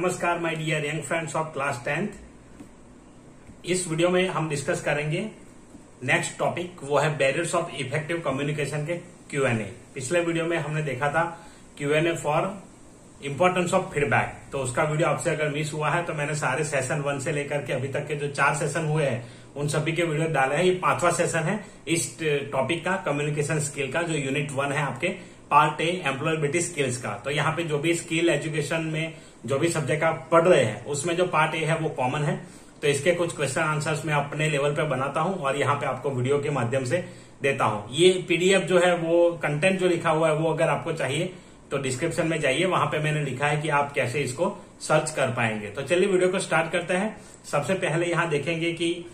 नमस्कार my dear young friends of class 10th। इस video में हम डिस्कस करेंगे नेक्स्ट टॉपिक, वो है बैरियर्स ऑफ इफेक्टिव कम्युनिकेशन के Q&A। पिछले वीडियो में हमने देखा था Q&A for importance of feedback, तो उसका वीडियो आपसे अगर मिस हुआ है तो मैंने सारे सेशन 1 से लेकर के अभी तक के जो 4 सेशन हुए हैं उन सभी के वीडियो डाले हैं। ये 5वां सेशन है इस टॉपिक का, कम्युनिकेशन स्किल का, जो यूनिट 1 है आपके पार्ट ए एम्प्लॉयबिलिटी स्किल्स का। तो यहाँ पे जो भी स्किल एजुकेशन में जो भी सब्जेक्ट आप पढ़ रहे हैं उसमें जो पार्ट ए है वो कॉमन है। तो इसके कुछ क्वेश्चन आंसर्स मैं अपने लेवल पे बनाता हूं और यहाँ पे आपको वीडियो के माध्यम से देता हूं। ये पीडीएफ जो है वो कंटेंट जो लिखा हुआ है वो अगर आपको चाहिए तो डिस्क्रिप्शन में जाइए, वहां पे मैंने लिखा है कि आप कैसे इसको सर्च कर पाएंगे। तो चलिए वीडियो को स्टार्ट करते हैं। सबसे पहले यहाँ देखेंगे कि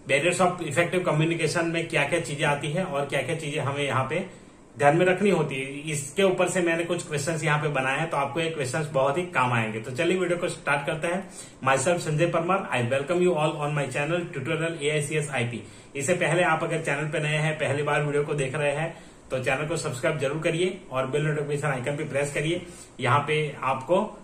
बैरियर्स ऑफ इफेक्टिव कम्युनिकेशन में क्या क्या चीजें आती है और क्या क्या चीजें हमें यहाँ पे ध्यान में रखनी होती है। इसके ऊपर से मैंने कुछ क्वेश्चंस यहाँ पे बनाए हैं, तो आपको ये क्वेश्चंस बहुत ही काम आएंगे। तो चलिए वीडियो को स्टार्ट करते हैं। My self Sanjay Parmar, I welcome you all on my channel tutorial AICS IP। इससे पहले आप अगर चैनल पे नए हैं, पहली बार वीडियो को देख रहे हैं, तो चैनल को सब्सक्राइब जरूर करिए और बेल नोटिफिकेशन आइकन पे प्रेस करिए। यहाँ पे आपको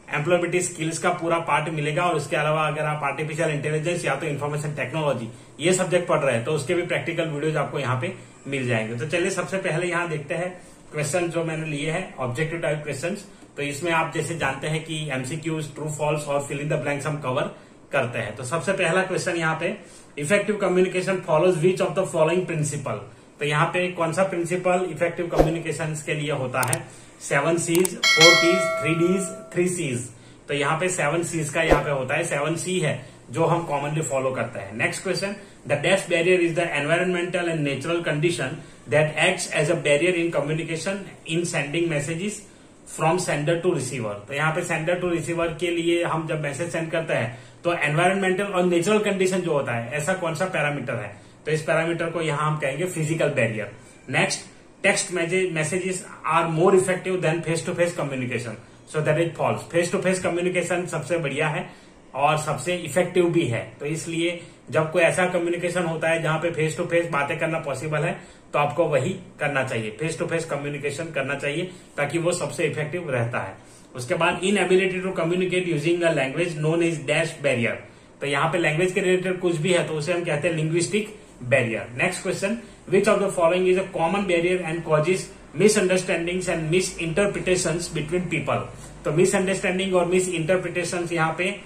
एम्प्लॉयबिलिटी स्किल्स का पूरा पार्ट मिलेगा और उसके अलावा अगर आप आर्टिफिशियल इंटेलिजेंस या तो इन्फॉर्मेशन टेक्नोलॉजी ये सब्जेक्ट पढ़ रहे हैं तो उसके भी प्रैक्टिकल वीडियोज आपको यहाँ पे मिल जाएंगे। तो चलिए सबसे पहले यहाँ देखते हैं क्वेश्चन जो मैंने लिए हैं, ऑब्जेक्टिव टाइप क्वेश्चन। तो इसमें आप जैसे जानते हैं कि MCQs, ट्रू फॉल्स और फिल इन द ब्लैंक्स हम कवर करते हैं। तो सबसे पहला क्वेश्चन यहाँ पे, effective communication follows which of the following principle. तो यहाँ पे कौन सा प्रिंसिपल इफेक्टिव कम्युनिकेशन के लिए होता है? 7 C's, 4 T's, 3 D's, 3 C's। तो यहाँ पे 7 C's का यहाँ पे होता है, 7 C है जो हम कॉमनली फॉलो करते हैं। Next question, the dash barrier is the environmental and natural condition that acts as a barrier in communication in sending messages from sender to receiver. तो यहाँ पे सेंडर टू रिसीवर के लिए हम जब मैसेज सेंड करते हैं तो एनवायरमेंटल और नेचुरल कंडीशन जो होता है, ऐसा कौन सा पैरामीटर है? तो इस पैरामीटर को यहाँ हम कहेंगे physical barrier. Next, text messages are more effective than face to face communication, so that is false. Face to face communication सबसे बढ़िया है और सबसे इफेक्टिव भी है। तो इसलिए जब कोई ऐसा कम्युनिकेशन होता है जहां पे फेस टू फेस बातें करना पॉसिबल है तो आपको वही करना चाहिए, फेस टू फेस कम्युनिकेशन करना चाहिए, ताकि वो सबसे इफेक्टिव रहता है। उसके बाद, inability to communicate using a language known is dash barrier. तो यहाँ पे लैंग्वेज के रिलेटेड कुछ भी है तो उसे हम कहते हैं linguistic barrier. Next question, which of the following is a common barrier and causes misunderstandings and misinterpretations between people. तो मिसअंडरस्टैंडिंग और मिस इंटरप्रिटेशंस यहाँ पे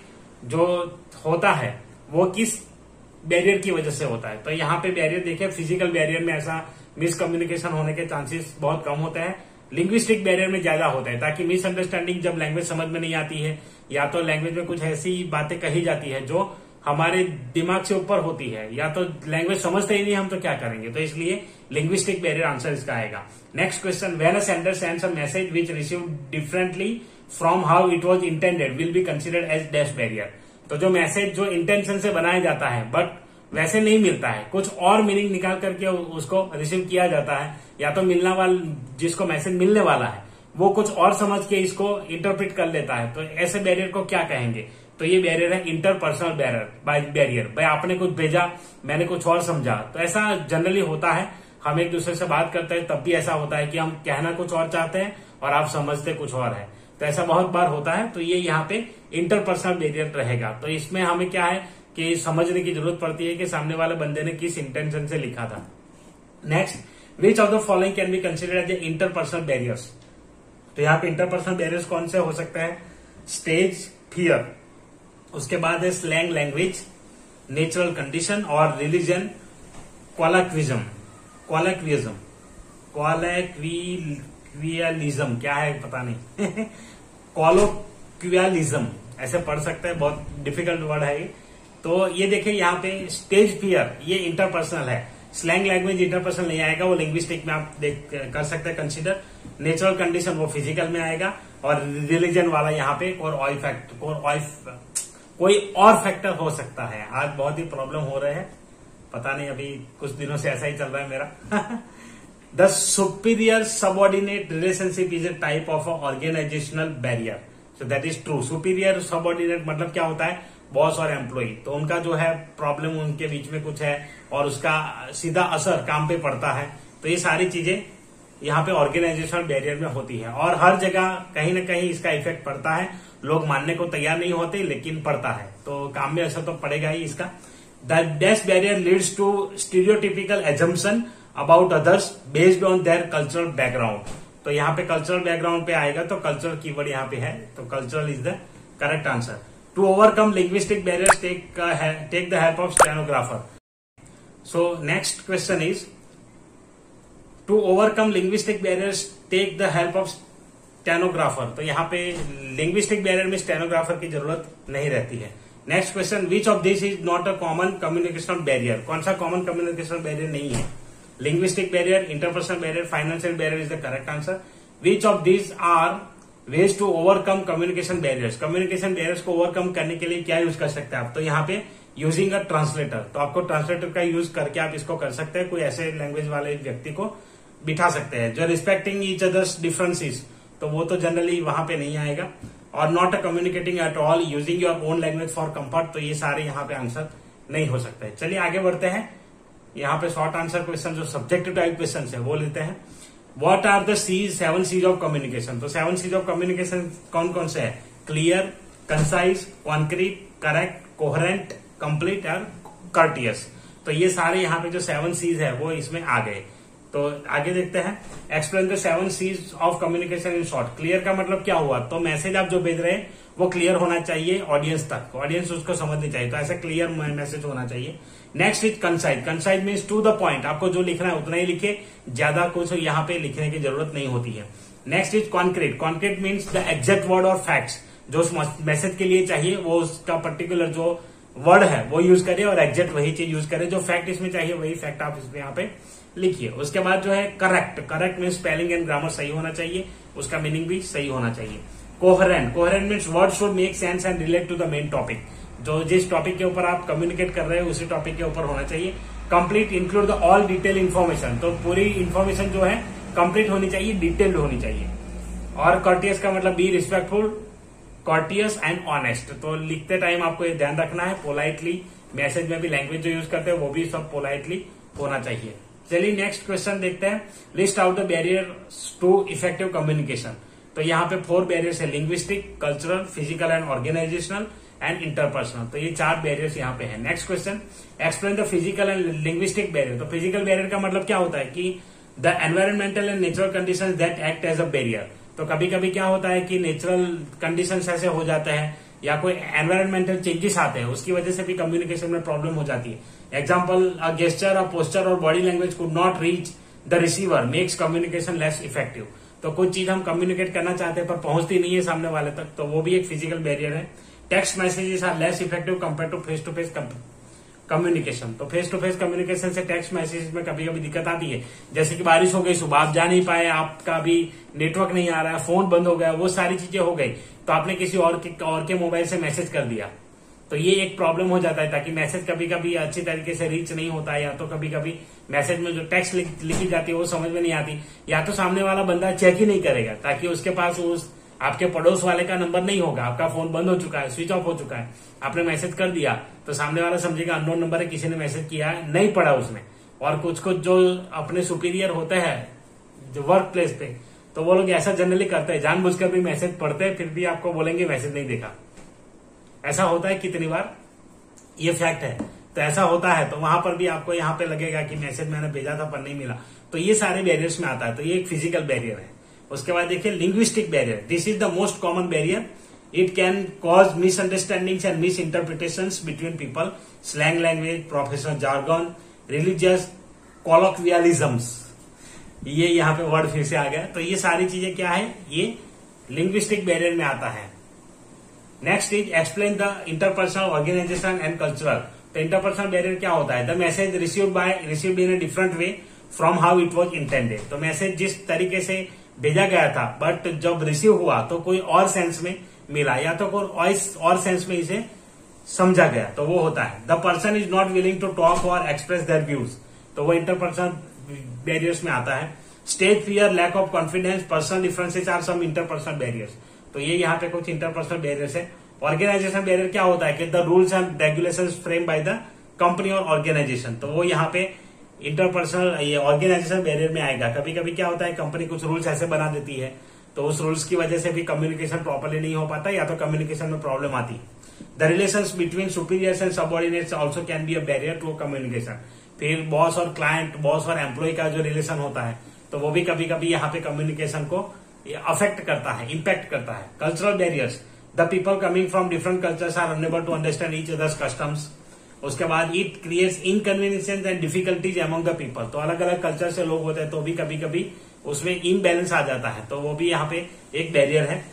जो होता है वो किस बैरियर की वजह से होता है? तो यहाँ पे बैरियर देखिए, फिजिकल बैरियर में ऐसा मिसकम्युनिकेशन होने के चांसेस बहुत कम होते हैं, लिंग्विस्टिक बैरियर में ज्यादा होता है। ताकि मिसअंडरस्टैंडिंग जब लैंग्वेज समझ में नहीं आती है या तो लैंग्वेज में कुछ ऐसी बातें कही जाती है जो हमारे दिमाग से ऊपर होती है, या तो लैंग्वेज समझते ही नहीं हम तो क्या करेंगे? तो इसलिए लिंग्विस्टिक बैरियर आंसर इसका आएगा। Next question, when a sender sends a message which received differently from how it was intended will be considered as dash barrier. तो जो मैसेज जो इंटेंशन से बनाया जाता है बट वैसे नहीं मिलता है, कुछ और मीनिंग निकाल करके उसको रिसीव किया जाता है, या तो मिलने वाला जिसको मैसेज मिलने वाला है वो कुछ और समझ के इसको इंटरप्रिट कर लेता है, तो ऐसे बैरियर को क्या कहेंगे? तो ये बैरियर है इंटरपर्सनल बैरियर। भाई आपने कुछ भेजा, मैंने कुछ और समझा, तो ऐसा जनरली होता है। हम एक दूसरे से बात करते हैं तब भी ऐसा होता है कि हम कहना कुछ और चाहते हैं और आप समझते कुछ और है, तो ऐसा बहुत बार होता है। तो ये यहाँ पे इंटरपर्सनल बैरियर रहेगा। तो इसमें हमें क्या है कि समझने की जरूरत पड़ती है कि सामने वाले बंदे ने किस इंटेंशन से लिखा था। Next, which of the following can be considered as interpersonal barriers. तो यहाँ पे इंटरपर्सनल बैरियर्स कौन से हो सकते हैं? स्टेज फियर, उसके बाद है स्लैंग लैंग्वेज, नेचुरल कंडीशन और रिलीजन, क्वालिज्म क्या है पता नहीं कॉलोक्वियलिज्म ऐसे पढ़ सकते हैं, बहुत डिफिकल्ट वर्ड है ये। तो ये देखिए यहाँ पे स्टेज फियर ये इंटरपर्सनल है, स्लैंग लैंग्वेज इंटरपर्सनल नहीं आएगा, वो लिंग्विस्टिक में आप कर सकते हैं कंसीडर। नेचुरल कंडीशन वो फिजिकल में आएगा और रिलीजन वाला यहाँ पे कोई और फैक्टर हो सकता है। आज बहुत ही प्रॉब्लम हो रहे हैं, पता नहीं, अभी कुछ दिनों से ऐसा ही चल रहा है मेरा। The superior subordinate relationship is a type of organizational barrier, so that is true. Superior subordinate मतलब क्या होता है? बॉस और एम्प्लॉय, तो उनका जो है प्रॉब्लम उनके बीच में कुछ है और उसका सीधा असर काम पे पड़ता है। तो ये सारी चीजें यहाँ पे ऑर्गेनाइजेशनल बैरियर में होती है और हर जगह कहीं ना कहीं इसका इफेक्ट पड़ता है। लोग मानने को तैयार नहीं होते, लेकिन पड़ता है, तो काम में असर तो पड़ेगा ही इसका। The dash barrier leads to stereotypical assumption about others based on their cultural background. तो यहाँ पे कल्चरल बैकग्राउंड पे आएगा, तो कल्चरल कीवर्ड यहाँ पे है, तो cultural is the correct answer. To overcome linguistic barriers take the help of stenographer. So next question is to overcome linguistic barriers take the help of stenographer. तो यहाँ पे लिंग्विस्टिक बैरियर में stenographer की जरूरत नहीं रहती है। Next question, which of this is not a common communicational barrier. कौन सा कॉमन कम्युनिकेशनल बैरियर नहीं है? Linguistic barrier, interpersonal barrier, financial barrier is the correct answer. Which of this are ways to overcome communication barriers. Communication barriers को overcome करने के लिए क्या use कर सकते हैं आप? तो यहाँ पे यूजिंग अ ट्रांसलेटर, तो आपको ट्रांसलेटर का यूज करके आप इसको कर सकते हैं। कोई ऐसे लैंग्वेज वाले व्यक्ति को बिठा सकते हैं। जो रिस्पेक्टिंग ईच अदर्स डिफरेंसेस, तो वो तो जनरली वहां पे नहीं आएगा। और not a communicating at all using your own language for comfort, तो ये सारे यहाँ पे आंसर नहीं हो सकते। चलिए आगे बढ़ते हैं। यहाँ पे शॉर्ट आंसर क्वेश्चन जो सब्जेक्टिव टाइप क्वेश्चन है वो लेते हैं। What are the Cs, 7 Cs of communication. तो 7 सीज ऑफ कम्युनिकेशन कौन कौन से है? Clear, concise, concrete, correct, coherent, complete और कर्टियस। तो ये सारे यहाँ पे जो 7 सीज है वो इसमें आ गए। तो आगे देखते हैं। Explain the 7 Cs of communication in short. Clear का मतलब क्या हुआ? तो मैसेज आप जो भेज रहे हैं वो क्लियर होना चाहिए ऑडियंस तक, ऑडियंस उसको समझनी चाहिए, तो ऐसा क्लियर मैसेज होना चाहिए। Next is concise. Concise means to the point, आपको जो लिखना है उतना ही लिखे, ज्यादा कुछ यहाँ पे लिखने की जरूरत नहीं होती है। Next is concrete. Concrete means the exact word और फैक्ट्स, जो उस मैसेज के लिए चाहिए वो उसका पर्टिकुलर जो वर्ड है वो यूज करे और एग्जैक्ट वही चीज यूज करे। जो फैक्ट इसमें चाहिए वही फैक्ट आप इसमें यहाँ पे लिखिए। उसके बाद जो है correct. Correct means spelling and grammar सही होना चाहिए, उसका मीनिंग भी सही होना चाहिए। Coherent. Coherent means word should make sense and relate to the main topic. जो जिस टॉपिक के ऊपर आप कम्युनिकेट कर रहे हैं उसी टॉपिक के ऊपर होना चाहिए। Complete, include the all detail information. तो पूरी इन्फॉर्मेशन जो है कंप्लीट होनी चाहिए, डिटेल्ड होनी चाहिए। और कर्टियस का मतलब बी रिस्पेक्टफुल, कॉर्टियस एंड ऑनेस्ट। तो लिखते टाइम आपको ये ध्यान रखना है, पोलाइटली, मैसेज में भी लैंग्वेज जो यूज करते हैं वो भी सब पोलाइटली होना चाहिए। चलिए नेक्स्ट क्वेश्चन देखते हैं। List out the barrier to effective communication. तो यहाँ पे 4 बैरियर्स है, linguistic, cultural, physical and organizational and interpersonal. तो ये 4 बैरियर्स यहाँ पे है। Next question, explain the physical and linguistic barrier. तो फिजिकल बैरियर का मतलब क्या होता है कि the environmental and natural conditions that act as a barrier. तो कभी कभी क्या होता है कि नेचुरल कंडीशंस ऐसे हो जाते हैं या कोई एनवायरमेंटल चेंजेस आते हैं, उसकी वजह से भी कम्युनिकेशन में प्रॉब्लम हो जाती है। एग्जाम्पल, अ गेस्चर, अ पोस्चर और body language could not reach the receiver makes communication less effective. तो कुछ चीज हम कम्युनिकेट करना चाहते हैं पर पहुंचती नहीं है सामने वाले तक, तो वो भी एक फिजिकल बैरियर है। Text messages are less effective compare to face communication. तो फेस टू फेस कम्युनिकेशन से टेक्स्ट मैसेज में कभी कभी दिक्कत आती है, जैसे कि बारिश हो गई, सुबह आप जा नहीं पाए, आपका भी नेटवर्क नहीं आ रहा है, फोन बंद हो गया, वो सारी चीजें हो गई, तो आपने किसी और के मोबाइल से मैसेज कर दिया, तो ये एक प्रॉब्लम हो जाता है। ताकि मैसेज कभी कभी अच्छी तरीके से रीच नहीं होता है, या तो कभी कभी मैसेज में जो टेक्स्ट लिखी जाती है वो समझ में नहीं आती, या तो सामने वाला बंदा चेक ही नहीं करेगा ताकि उसके पास उस आपके पड़ोस वाले का नंबर नहीं होगा, आपका फोन बंद हो चुका है, स्विच ऑफ हो चुका है, आपने मैसेज कर दिया तो सामने वाला समझेगा अननोन नंबर है, किसी ने मैसेज किया है, नहीं पढ़ा उसने। और कुछ कुछ जो अपने सुपीरियर होते हैं जो वर्क प्लेस पे, तो वो लोग ऐसा जनरली करते हैं, जानबूझकर भी मैसेज पढ़ते हैं, फिर भी आपको बोलेंगे मैसेज नहीं देखा। ऐसा होता है कितनी बार, ये फैक्ट है। तो ऐसा होता है, तो वहां पर भी आपको यहाँ पे लगेगा कि मैसेज मैंने भेजा था पर नहीं मिला। तो ये सारे बैरियर्स में आता है, तो ये एक फिजिकल बैरियर है। उसके बाद देखिए linguistic barrier. This is the most common barrier. It can cause misunderstandings and misinterpretations between people, slang language, professional jargon, religious colloquialisms. ये यहाँ पे वर्ड फिर से आ गया। तो ये सारी चीजें क्या है, ये लिंग्विस्टिक बैरियर में आता है। Next is explain the interpersonal, organization and cultural. तो इंटरपर्सनल बैरियर क्या होता है? The message received in a different way from how it was intended. तो मैसेज जिस तरीके से भेजा गया था, बट जब रिसीव हुआ तो कोई और सेंस में मिला, या तो कोई और सेंस में इसे समझा गया, तो वो होता है। The person is not willing to talk और एक्सप्रेस देयर व्यूज। तो वो इंटरपर्सनल बैरियर्स में आता है। Stage fear, lack of confidence, personal differences are some interpersonal barriers. तो ये यहाँ पे कुछ इंटरपर्सनल बैरियर्स है। ऑर्गेनाइजेशन बैरियर क्या होता है कि the rules and regulations frame by the company और ऑर्गेनाइजेशन। तो वो यहाँ पे इंटरपर्सनल ये ऑर्गेनाइजेशन बैरियर में आएगा। कभी कभी क्या होता है, कंपनी कुछ रूल्स ऐसे बना देती है, तो उस रूल्स की वजह से भी कम्युनिकेशन प्रॉपरली नहीं हो पाता, या तो कम्युनिकेशन में प्रॉब्लम आती है। The relations between superiors and subordinates also can be a barrier to communication. फिर बॉस और क्लाइंट, बॉस और एम्प्लॉय का जो रिलेशन होता है, तो वो भी कभी कभी यहाँ पे कम्युनिकेशन को अफेक्ट करता है, इम्पैक्ट करता है। Cultural barriers, the people coming from different cultures are unable to understand each others customs. उसके बाद it creates inconvenience and difficulties among the people. तो अलग अलग कल्चर से लोग होते हैं तो भी कभी कभी उसमें इम्बैलेंस आ जाता है, तो वो भी यहाँ पे एक बैरियर है।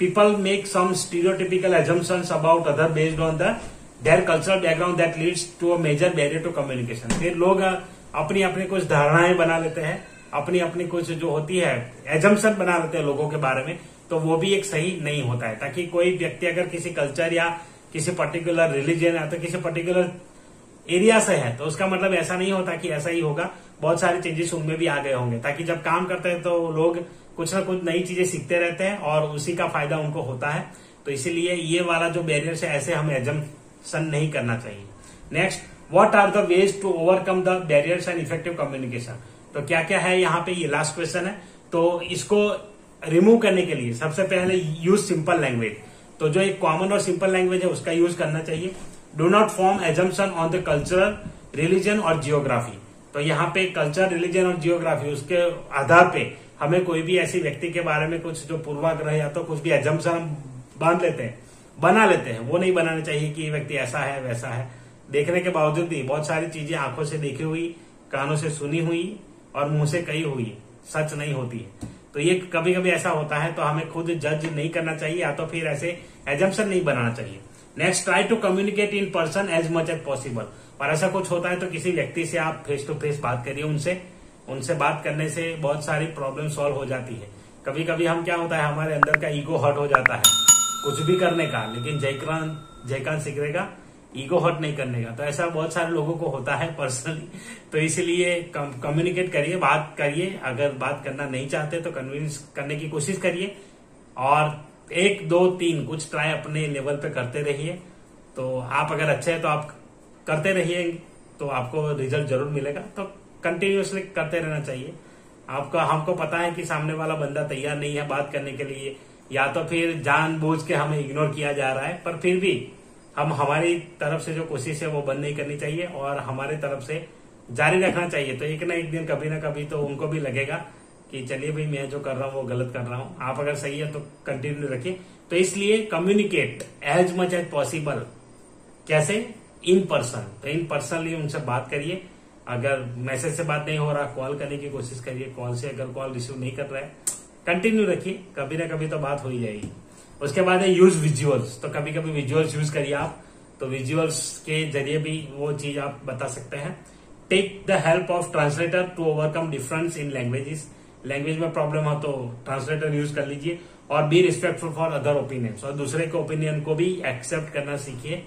People make some stereotypical assumptions about other based on their cultural background that leads to a major barrier to communication. फिर लोग अपनी अपनी कुछ धारणाएं बना लेते हैं, अपनी अपनी कुछ जो होती है एजम्पशन बना लेते हैं लोगों के बारे में, तो वो भी एक सही नहीं होता है। ताकि कोई व्यक्ति अगर किसी कल्चर या किसी पर्टिकुलर रिलीजन या तो किसी पर्टिकुलर एरिया से है, तो उसका मतलब ऐसा नहीं होता कि ऐसा ही होगा, बहुत सारे चेंजेस उनमें भी आ गए होंगे। ताकि जब काम करते हैं तो लोग कुछ ना कुछ नई चीजें सीखते रहते हैं और उसी का फायदा उनको होता है। तो इसीलिए ये वाला जो बैरियर है, ऐसे हमें एजम्पशन नहीं करना चाहिए। Next, what are the ways to overcome the barriers and effective communication. तो क्या क्या है यहाँ पे, ये लास्ट क्वेश्चन है। तो इसको रिमूव करने के लिए सबसे पहले यूज सिंपल लैंग्वेज। तो जो एक कॉमन और सिंपल लैंग्वेज है उसका यूज करना चाहिए। Do not form assumption on the cultural, religion और जियोग्राफी। तो यहाँ पे कल्चर, रिलीजन और जियोग्राफी, उसके आधार पे हमें कोई भी ऐसी व्यक्ति के बारे में कुछ जो पूर्वाग्रह या तो कुछ भी एजम्पशन हम बना लेते हैं, वो नहीं बनाना चाहिए कि ये व्यक्ति ऐसा है वैसा है। देखने के बावजूद भी बहुत सारी चीजें आंखों से देखी हुई, कानों से सुनी हुई और मुंह से कही हुई सच नहीं होती है। तो ये कभी कभी ऐसा होता है, तो हमें खुद जज नहीं करना चाहिए या तो फिर ऐसे एजम्पशन नहीं बनाना चाहिए। Next, try to communicate in person as much as possible. और ऐसा कुछ होता है तो किसी व्यक्ति से आप फेस टू फेस बात करिए, उनसे बात करने से बहुत सारी प्रॉब्लम सॉल्व हो जाती है। कभी कभी हम क्या होता है, हमारे अंदर का ईगो हर्ट हो जाता है कुछ भी करने का, लेकिन जयकान सीखेगा ईगो हर्ट नहीं करने का। तो ऐसा बहुत सारे लोगों को होता है पर्सनली। तो इसीलिए कम्युनिकेट करिए, बात करिए। अगर बात करना नहीं चाहते तो कन्विंस करने की कोशिश करिए, और 1 2 3 कुछ ट्राई अपने लेवल पे करते रहिए। तो आप अगर अच्छे हैं तो आप करते रहिए, तो आपको रिजल्ट जरूर मिलेगा। तो कंटिन्यूअसली करते रहना चाहिए। हमको पता है कि सामने वाला बंदा तैयार नहीं है बात करने के लिए, या तो फिर जानबूझ के हमें इग्नोर किया जा रहा है, पर फिर भी हमारी तरफ से जो कोशिश है वो बंद नहीं करनी चाहिए और हमारे तरफ से जारी रखना चाहिए। तो एक ना एक दिन कभी ना कभी तो उनको भी लगेगा कि चलिए भाई, मैं जो कर रहा हूँ वो गलत कर रहा हूँ। आप अगर सही है तो कंटिन्यू रखिए। तो इसलिए communicate as much as possible. कैसे? In person. तो इन पर्सनली उनसे बात करिए। अगर मैसेज से बात नहीं हो रहा, कॉल करने की कोशिश करिए। कॉल से अगर कॉल रिसीव नहीं कर रहा है, कंटिन्यू रखिए, कभी ना कभी तो बात हो ही जाएगी। उसके बाद है यूज विजुअल्स। तो कभी कभी विजुअल्स यूज करिए आप, तो विजुअल्स के जरिए भी वो चीज आप बता सकते हैं। Take the help of translator to overcome difference in languages. Language में प्रॉब्लम हो तो ट्रांसलेटर यूज कर लीजिए। और be respectful for other opinions. और दूसरे के ओपिनियन को भी एक्सेप्ट करना सीखिए,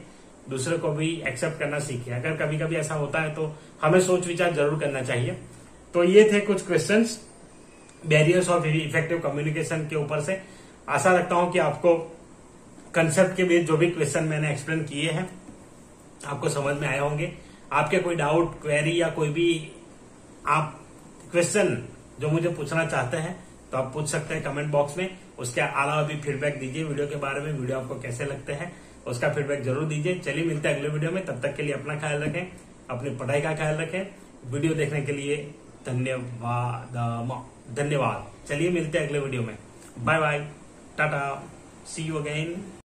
दूसरे को भी एक्सेप्ट करना सीखिए। अगर कभी कभी ऐसा होता है तो हमें सोच विचार जरूर करना चाहिए। तो ये थे कुछ questions barriers of effective communication के ऊपर से। आशा रखता हूं कि आपको कंसेप्ट के बीच जो भी क्वेश्चन मैंने एक्सप्लेन किए हैं आपको समझ में आए होंगे। आपके कोई डाउट, क्वेरी या कोई भी आप क्वेश्चन जो मुझे पूछना चाहते हैं तो आप पूछ सकते हैं कमेंट बॉक्स में। उसके अलावा भी फीडबैक दीजिए वीडियो के बारे में, वीडियो आपको कैसे लगते हैं उसका फीडबैक जरूर दीजिए। चलिए मिलते हैं अगले वीडियो में, तब तक के लिए अपना ख्याल रखें, अपनी पढ़ाई का ख्याल रखें। वीडियो देखने के लिए धन्यवाद। चलिए मिलते हैं अगले वीडियो में। Bye bye, tata, see you again.